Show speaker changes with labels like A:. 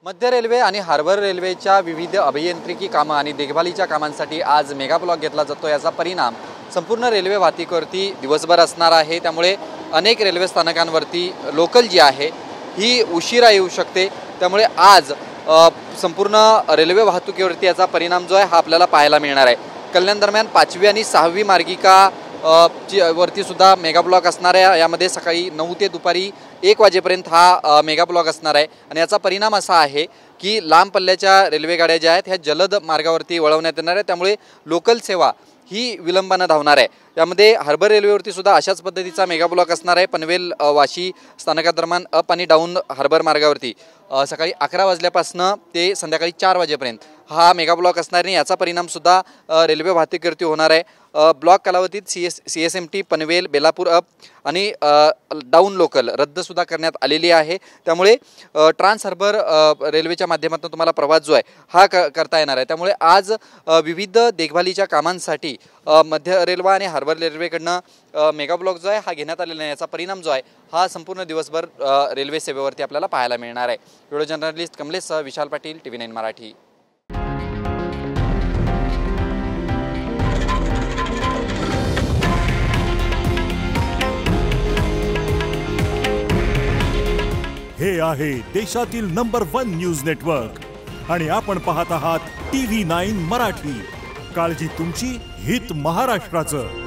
A: मध्य रेल्वे आणि हार्बर रेल्वेच्या विविध अभियांत्रिकी कामं आणि देखभालीच्या कामांसाठी आज मेगा ब्लॉक घेतला जातो। याचा परिणाम संपूर्ण रेल्वे वाहतुकीवरती दिवसभर असणार आहे। त्यामुळे अनेक रेल्वे स्थानकांवरती लोकल जी आहे ही उशिरा येऊ शकते। त्यामुळे आज संपूर्ण रेल्वे वाहतुकीवरती याचा परिणाम जो आहे हा आपल्याला पाहायला मिळणार आहे। कल्याण दरम्यान 5वी आणि 6वी मार्गिका वरती सुद्धा मेगा ब्लॉक असणार आहे। यामध्ये सकाळी 9 ते दुपारी 1 वाजेपर्यंत हा मेगा ब्लॉक असणार आहे आणि याचा परिणाम असा आहे की लांब पल्ल्याच्या रेल्वे गाड्या ज्या आहेत ह्या जलद मार्गावरती वळवण्यात येणार आहे। त्यामुळे लोकल सेवा ही विलंबाने धावणार आहे। यामध्ये हार्बर रेल्वेवरती सुद्धा अशाच पद्धतीचा मेगा ब्लॉक असणार आहे। पनवेल वाशी स्थानकादरम्यान अप आणि डाऊन हार्बर मार्गावरती सकाळी 11 वाजल्यापासून ते संध्याकाळी 4 वाजेपर्यंत हा मेगा ब्लॉक असणार आहे। याचा परिणाम सुद्धा रेल्वे वाहतुकीवरती होणार आहे। ब्लॉक कालावधीत CSMT पनवेल बेलापूर अप आणि डाऊन लोकल रद्द सुद्धा करण्यात आलेली आहे। त्यामुळे ट्रान्स हार्बर रेल्वेच्या माध्यमातून तुम्हाला प्रवास जो आहे हा करता येणार आहे। त्यामुळे आज विविध देखभालीच्या कामांसाठी मध्य रेल्वे आणि हार्बर रेल्वेकडनं मेगा ब्लॉक जो आहे हा घेण्यात आलेला आहे। याचा परिणाम जो आहे हा संपूर्ण दिवसभर रेल्वे सेवेवरती आपल्याला पाहायला मिळणार आहे। Video journalist कमलेशसह Vishal Patil, TV9 Marathi.
B: हे आहे देशातील नंबर 1 न्यूज नेटवर्क आणि आपण पाहत आहात TV9 मराठी। काळजी तुमची, हित महाराष्ट्राचं।